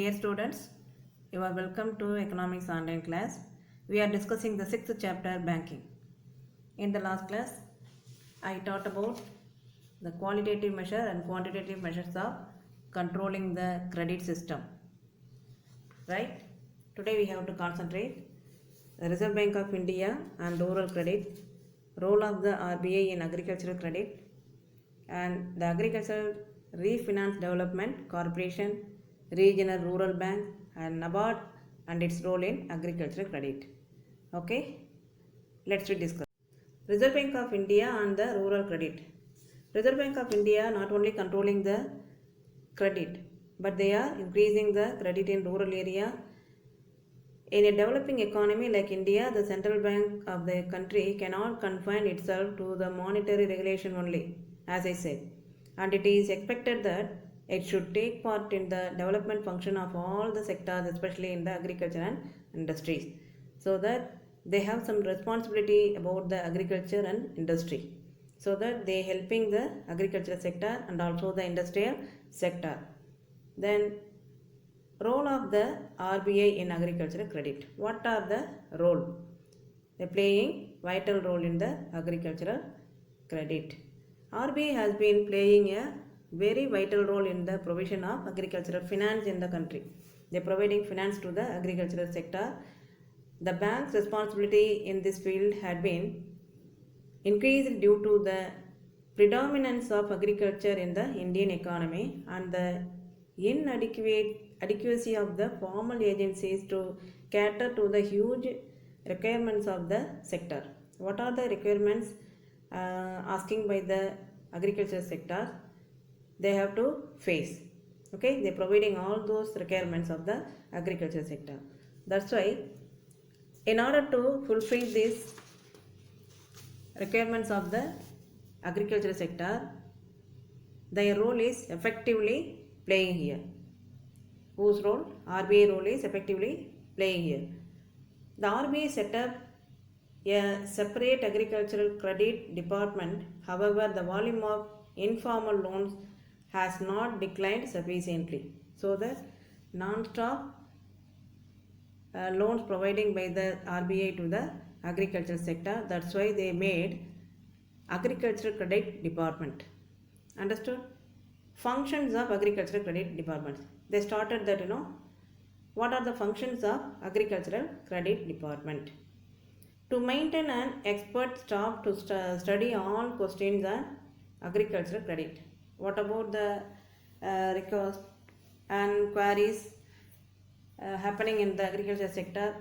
Dear students, you are welcome to Economics online class. We are discussing the sixth chapter, banking. In the last class, I taught about the qualitative measure and quantitative measures of controlling the credit system. Right? Today we have to concentrate the Reserve Bank of India and rural credit, role of the RBI in agricultural credit, and the Agricultural Refinance Development Corporation, Regional Rural Bank, and NABARD and its role in agricultural credit. Okay, let's discuss. Reserve Bank of India and the rural credit. Reserve Bank of India not only controlling the credit, but they are increasing the credit in rural area. In a developing economy like India, the central bank of the country cannot confine itself to the monetary regulation only, as I said, and it is expected that it should take part in the development function of all the sectors, especially in the agriculture and industries, so that they have some responsibility about the agriculture and industry, so that they helping the agricultural sector and also the industrial sector. Then role of the RBI in agricultural credit. What are the role? They are playing vital role in the agricultural credit. RBI has been playing a very vital role in the provision of agricultural finance in the country. They are providing finance to the agricultural sector. The bank's responsibility in this field had been increased due to the predominance of agriculture in the Indian economy and the inadequacy of the formal agencies to cater to the huge requirements of the sector. What are the requirements asking by the agriculture sector? They have to face. Okay, they are providing all those requirements of the agriculture sector. That's why, in order to fulfill these requirements of the agricultural sector, their role is effectively playing here. Whose role? RBI role is effectively playing here. The RBI set up a separate agricultural credit department. However, the volume of informal loans has not declined sufficiently. So the non-stop loans providing by the RBI to the agricultural sector. That's why they made agricultural credit department. Understood? Functions of agricultural credit departments. They started that, what are the functions of agricultural credit department? To maintain an expert staff to study all questions on agricultural credit. What about the requests and queries happening in the agriculture sector?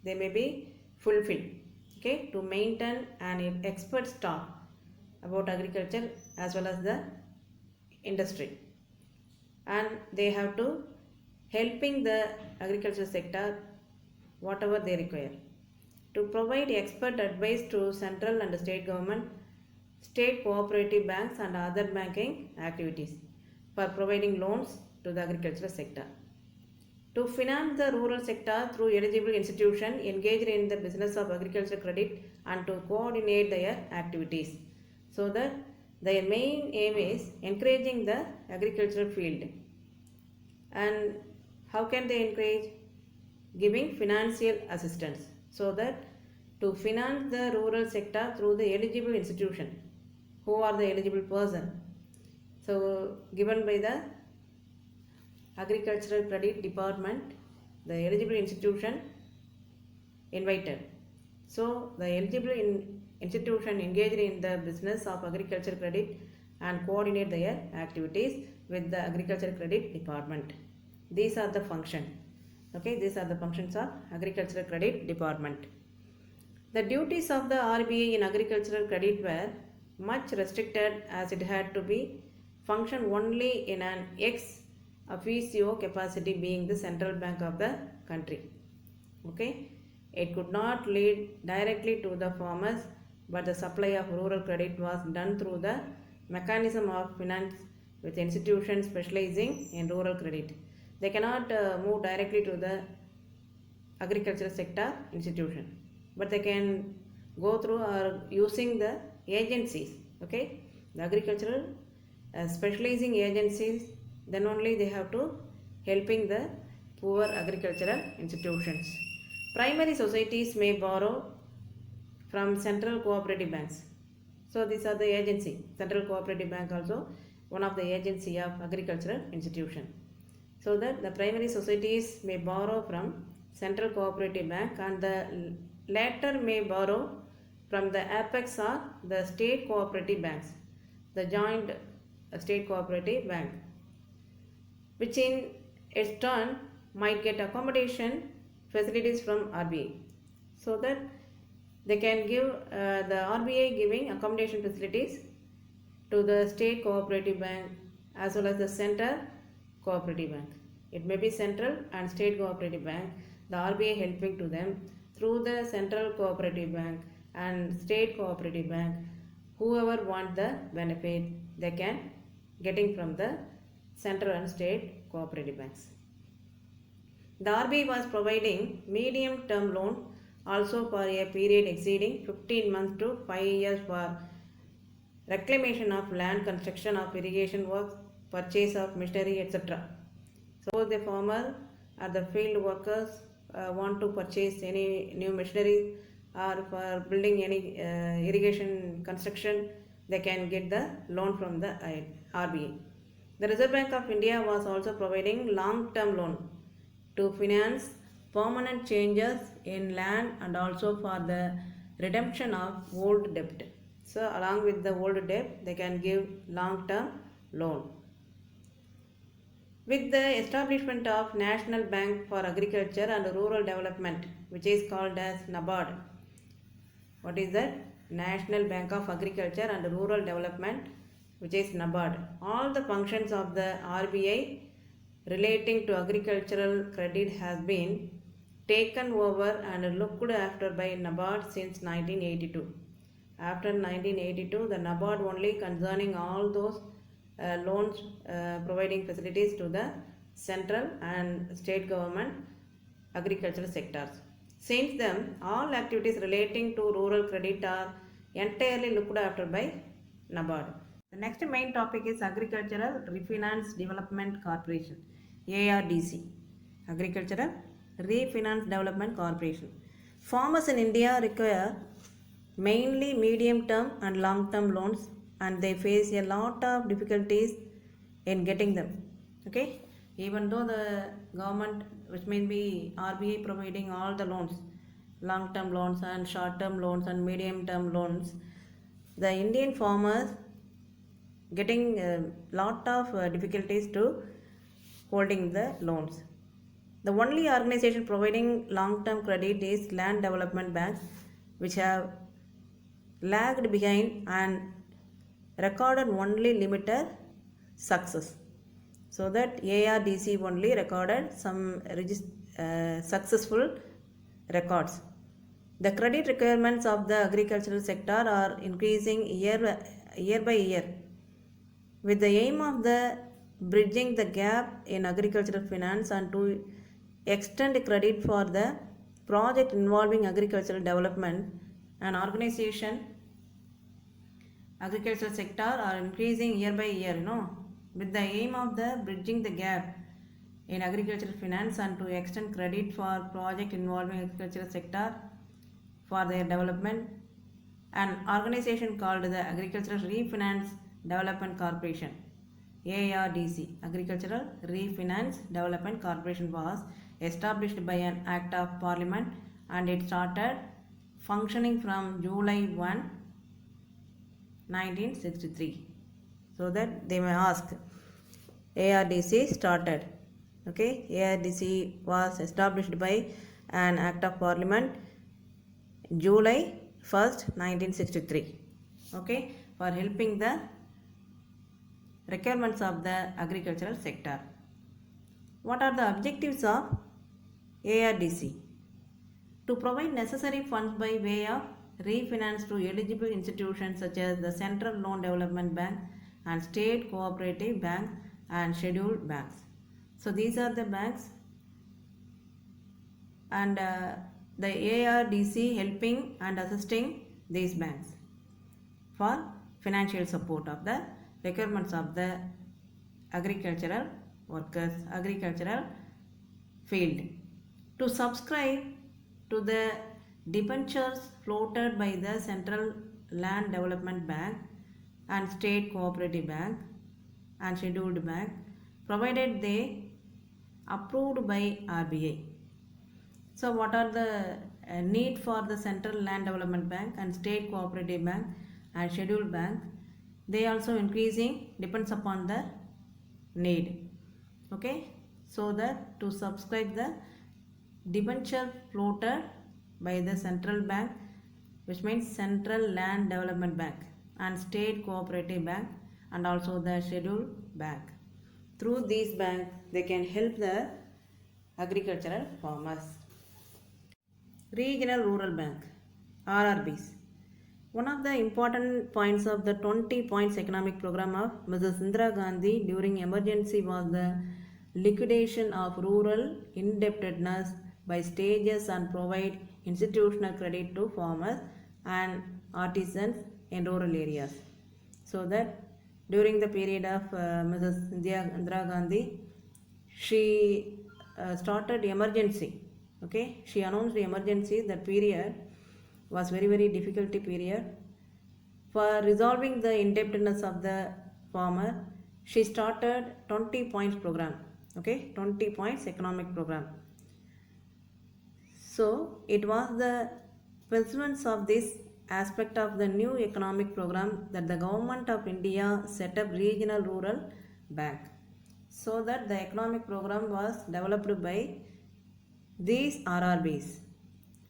They may be fulfilled. Okay, to maintain an expert staff about agriculture as well as the industry, and they have to helping the agriculture sector whatever they require, to provide expert advice to central and state government, state cooperative banks and other banking activities for providing loans to the agricultural sector, to finance the rural sector through eligible institutions engaged in the business of agricultural credit and to coordinate their activities, so that their main aim is encouraging the agricultural field. And how can they encourage? Giving financial assistance, so that to finance the rural sector through the eligible institution. Who are the eligible person? So given by the agricultural credit department, the eligible institution invited. So the eligible institution engaged in the business of agriculture credit and coordinate their activities with the agriculture credit department. These are the functions. Okay, these are the functions of agricultural credit department. The duties of the RBI in agricultural credit were much restricted, as it had to be function only in an ex officio capacity, being the central bank of the country. Okay, it could not lead directly to the farmers, but the supply of rural credit was done through the mechanism of finance with institutions specializing in rural credit. They cannot move directly to the agricultural sector institution, but they can go through or using the agencies. Okay, the agricultural specializing agencies, then only they have to helping the poor agricultural institutions. Primary societies may borrow from central cooperative banks. So these are the agency. Central Cooperative Bank also one of the agency of agricultural institution. So that the primary societies may borrow from Central Cooperative Bank and the latter may borrow from the apex or the state cooperative banks, the joint state cooperative bank, which in its turn might get accommodation facilities from RBI. So that they can give the RBI giving accommodation facilities to the state cooperative bank as well as the central cooperative bank. It may be central and state cooperative bank, the RBI helping to them through the central cooperative bank and state cooperative bank. Whoever want the benefit, they can getting from the central and state cooperative banks. The RBI was providing medium term loan also for a period exceeding 15 months to 5 years for reclamation of land, construction of irrigation works, purchase of machinery, etc. Suppose the farmer or the field workers want to purchase any new machinery or for building any irrigation construction, they can get the loan from the RBI. The Reserve Bank of India was also providing long-term loan to finance permanent changes in land and also for the redemption of old debt. So along with the old debt, they can give long-term loan. With the establishment of National Bank for Agriculture and Rural Development, which is called as NABARD. What is that? National Bank of Agriculture and Rural Development, which is NABARD. All the functions of the RBI relating to agricultural credit has been taken over and looked after by NABARD since 1982. After 1982, the NABARD only concerning all those loans providing facilities to the central and state government agricultural sectors. Since then, all activities relating to rural credit are entirely looked after by NABARD. The next main topic is Agricultural Refinance Development Corporation, ARDC. Agricultural Refinance Development Corporation. Farmers in India require mainly medium term and long term loans and they face a lot of difficulties in getting them. Okay, even though the government, which may be RBI, providing all the loans, long term loans and short term loans and medium term loans, the Indian farmers getting a lot of difficulties to holding the loans. The only organization providing long term credit is land development banks, which have lagged behind and recorded only limited success. So that ARDC only recorded some successful records. The credit requirements of the agricultural sector are increasing year by year with the aim of the bridging the gap in agricultural finance and to extend credit for the project involving agricultural development. An organization agricultural sector are increasing year by year, with the aim of the bridging the gap in agricultural finance and to extend credit for project involving agricultural sector for their development. An organization called the Agricultural Refinance Development Corporation, ARDC, Agricultural Refinance Development Corporation, was established by an Act of Parliament and it started functioning from July 1, 1963. So that they may ask, ARDC started. Okay, ARDC was established by an Act of Parliament July 1st, 1963. Okay, for helping the requirements of the agricultural sector. What are the objectives of ARDC? To provide necessary funds by way of refinance to eligible institutions such as the Central Loan Development Bank and State Cooperative Bank and Scheduled Banks. So these are the banks and the ARDC helping and assisting these banks for financial support of the requirements of the agricultural workers, agricultural field. To subscribe to the debentures floated by the Central Land Development Bank and State Cooperative Bank and Scheduled Bank, provided they approved by RBI. So what are the need for the Central Land Development Bank and State Cooperative Bank and Scheduled Bank? They also increasing depends upon the need. Okay, so that to subscribe the debenture floated by the central bank, which means Central Land Development Bank and State Cooperative Bank and also the Scheduled Bank. Through these banks, they can help the agricultural farmers. Regional Rural Bank, RRBs. One of the important points of the 20 points economic program of Mrs. Indira Gandhi during emergency was the liquidation of rural indebtedness by stages and provide institutional credit to farmers and artisans in rural areas. So that during the period of Mrs. Indira Gandhi, she started emergency. Okay, she announced the emergency. That period was very difficult period. For resolving the indebtedness of the farmer, she started 20 points program. Okay, 20 points economic program. So it was the pursuance of this aspect of the new economic program that the government of India set up regional rural bank. So that the economic program was developed by these RRBs.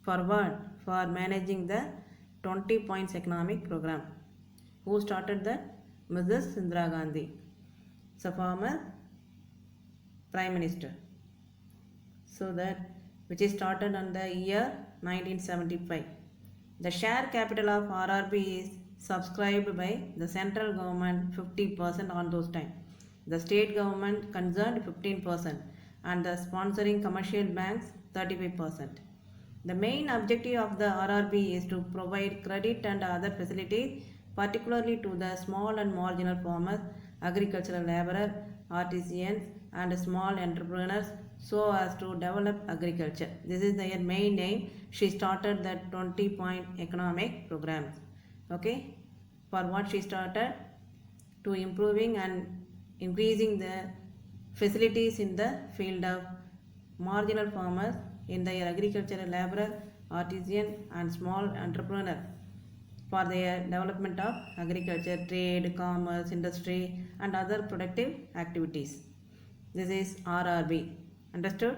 For what? For managing the 20 points economic program. Who started that? Mrs. Indira Gandhi. So former Prime Minister. So that which is started on the year 1975. The share capital of RRB is subscribed by the central government 50% on those time. The state government concerned 15% and the sponsoring commercial banks 35%. The main objective of the RRB is to provide credit and other facilities, particularly to the small and marginal farmers, agricultural laborers, artisans and small entrepreneurs, so as to develop agriculture. This is their main aim. She started the 20-point economic program. Okay, for what she started? To improving and increasing the facilities in the field of marginal farmers, in their agricultural laborer, artisan and small entrepreneur, for their development of agriculture, trade, commerce, industry and other productive activities. This is RRB. Understood?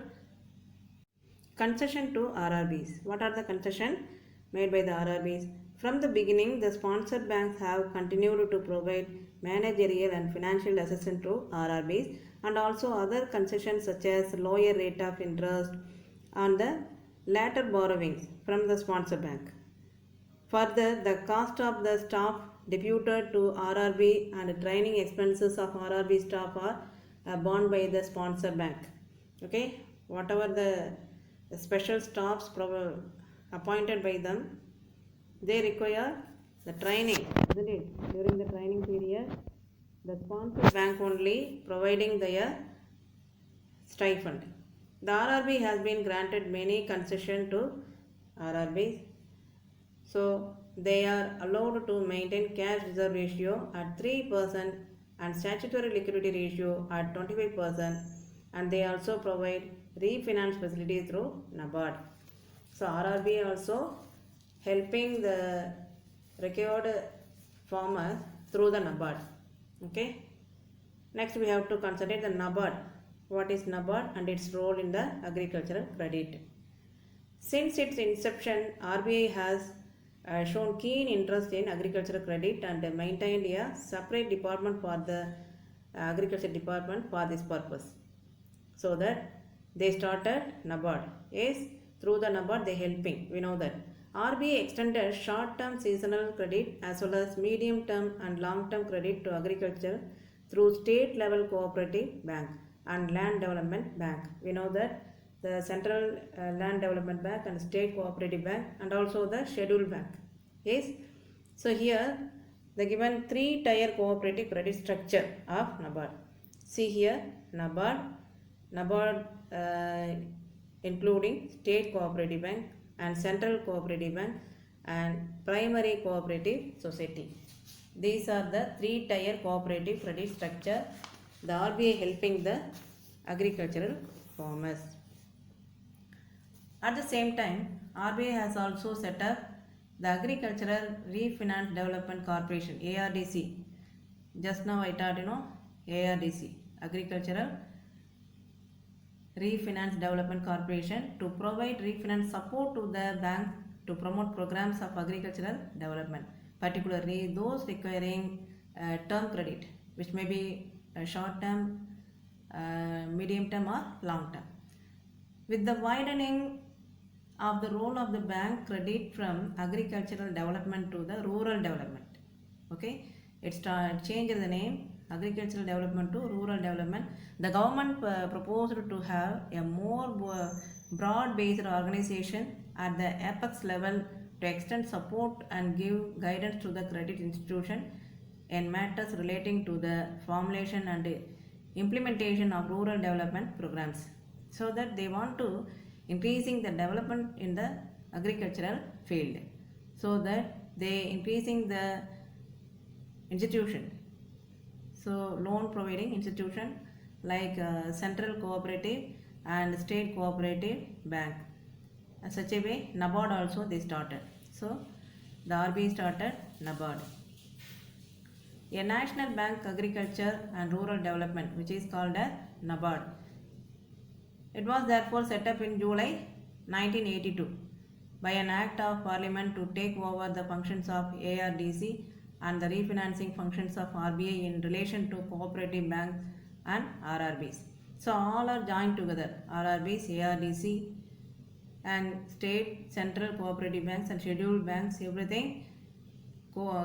Concession to RRBs. What are the concessions made by the RRBs? From the beginning, the sponsored banks have continued to provide managerial and financial assistance to RRBs and also other concessions such as lower rate of interest on the latter borrowings from the sponsor bank. Further, the cost of the staff deputed to RRB and training expenses of RRB staff are borne by the sponsor bank. Okay, whatever the special staffs appointed by them, they require the training, isn't it? During the training period, the sponsor bank only providing their stipend. The RRB has been granted many concessions to RRBs. So they are allowed to maintain cash reserve ratio at 3% and statutory liquidity ratio at 25%, and they also provide refinance facilities through NABARD. So RRB also helping the required farmers through the NABARD. Okay. Next we have to consider the NABARD. What is NABARD and its role in the agricultural credit? Since its inception, RBI has shown keen interest in agricultural credit and maintained a separate department for the agriculture department for this purpose. So that they started NABARD. Yes, through the NABARD they helping. We know that. RBI extended short-term seasonal credit as well as medium-term and long-term credit to agriculture through state-level cooperative bank and land development bank. We know that the Central Land Development Bank and State Cooperative Bank and also the Scheduled Bank. Yes. So here the given 3-tier cooperative credit structure of NABARD. See here, NABARD including State Cooperative Bank and Central Cooperative Bank and Primary Cooperative Society. These are the three-tier cooperative credit structure. The RBI helping the agricultural farmers. At the same time, RBI has also set up the Agricultural Refinance Development Corporation, ARDC. Just now I taught ARDC, Agricultural Refinance Development Corporation, to provide refinance support to the bank to promote programs of agricultural development, particularly those requiring term credit, which may be short term, medium term or long term. With the widening of the role of the bank credit from agricultural development to the rural development, okay, it changed the name agricultural development to rural development. The government proposed to have a more broad-based organization at the apex level to extend support and give guidance to the credit institution in matters relating to the formulation and implementation of rural development programs. So that they want to increasing the development in the agricultural field, so that they increasing the institution, so loan providing institution like central cooperative and state cooperative bank. Such a way NABARD also they started. So the RBI started NABARD. A National Bank Agriculture and Rural Development, which is called a NABARD. It was therefore set up in July 1982 by an act of parliament to take over the functions of ARDC and the refinancing functions of RBI in relation to cooperative banks and RRBs. So all are joined together, RRBs, ARDC and state, central cooperative banks and scheduled banks, everything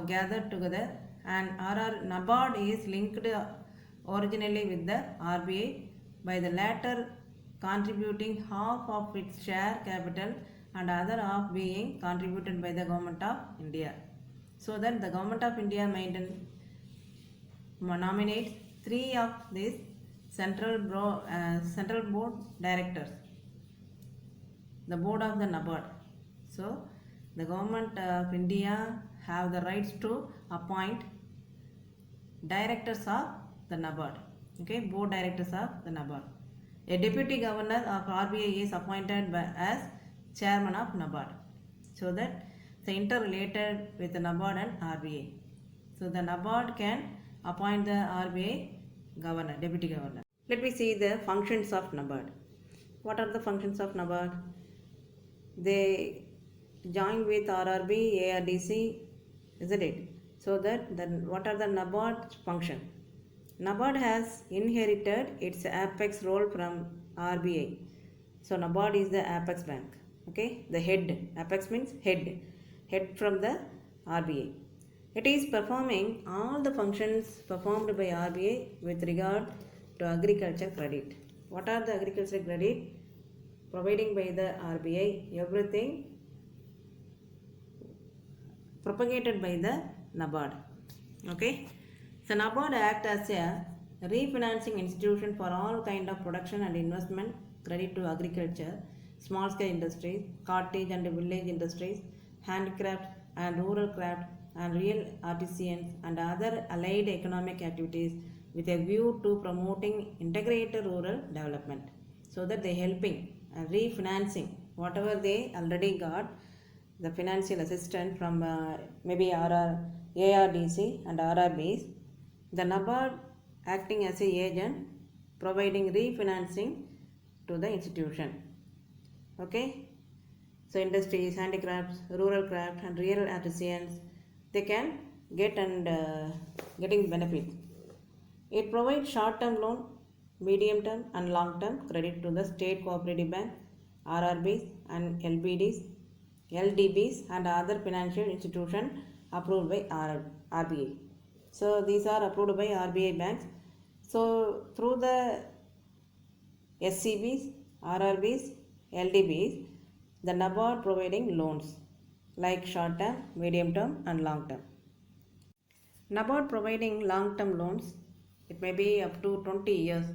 gathered together, and NABARD is linked originally with the RBI by the latter contributing half of its share capital and other half being contributed by the Government of India. So that the Government of India nominates 3 of these central board directors, the board of the NABARD. So the Government of India have the rights to appoint directors of the NABARD, okay, board directors of the NABARD. A deputy governor of RBI is appointed as chairman of NABARD. So that it's interrelated with the NABARD and RBI. So the NABARD can appoint the RBI governor, deputy governor. Let me see the functions of NABARD. What are the functions of NABARD? They join with RRB, ARDC, isn't it? So that what are the NABARD function? NABARD has inherited its apex role from RBI. So NABARD is the apex bank, okay, the head. Apex means head from the RBI. It is performing all the functions performed by RBI with regard to agriculture credit. What are the agriculture credit? Providing by the RBI, everything propagated by the NABARD, okay. So NABARD acts as a refinancing institution for all kind of production and investment credit to agriculture, small scale industries, cottage and village industries, handicrafts and rural craft and real artisans and other allied economic activities with a view to promoting integrated rural development. So that they helping and refinancing whatever they already got the financial assistance from maybe ARDC and RRBs. The NABARD acting as a agent providing refinancing to the institution, okay. So industries, handicrafts, rural craft and real artisans, they can get and getting benefits. It provides short-term loan, medium-term and long-term credit to the state cooperative bank, RRBs and LDBs and other financial institutions approved by RBI. So these are approved by RBI banks. So through the SCBs, RRBs, LDBs, the NABARD providing loans like short term, medium term and long term. NABARD providing long term loans it may be up to 20 years,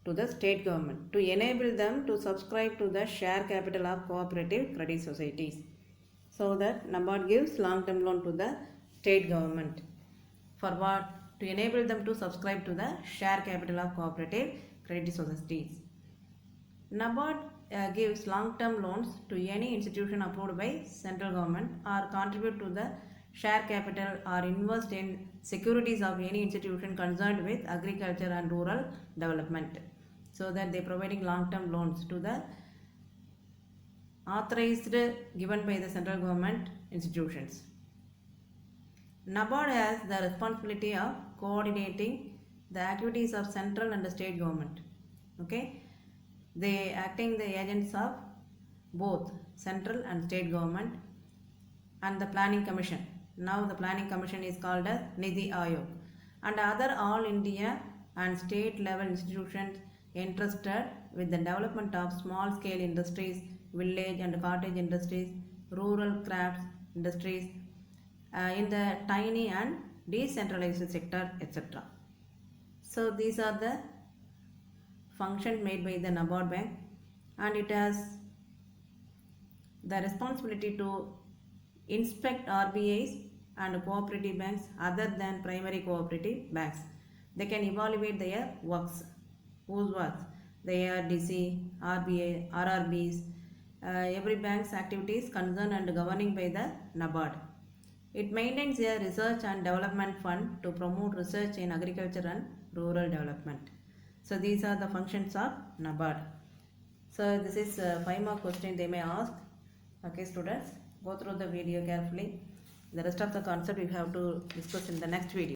to the state government to enable them to subscribe to the share capital of cooperative credit societies. So that NABARD gives long-term loan to the state government. For what? To enable them to subscribe to the share capital of cooperative credit societies. NABARD gives long-term loans to any institution approved by central government or contribute to the share capital or invest in securities of any institution concerned with agriculture and rural development. So that they are providing long-term loans to the authorized given by the central government institutions. NABARD has the responsibility of coordinating the activities of central and the state government. Okay, they acting the agents of both central and state government and the planning commission. Now the planning commission is called as Niti Aayog, and other all India and state level institutions interested with the development of small scale industries, village and cottage industries, rural crafts industries, in the tiny and decentralized sector, etc. So these are the functions made by the NABARD bank, and it has the responsibility to inspect RBIs and cooperative banks other than primary cooperative banks. They can evaluate their works. Whose works? The ARDC, RBI, RRBs, every bank's activities concerned and governing by the NABARD. It maintains a research and development fund to promote research in agriculture and rural development. So these are the functions of NABARD. So this is 5 more questions they may ask. Okay students, go through the video carefully. The rest of the concept we have to discuss in the next video.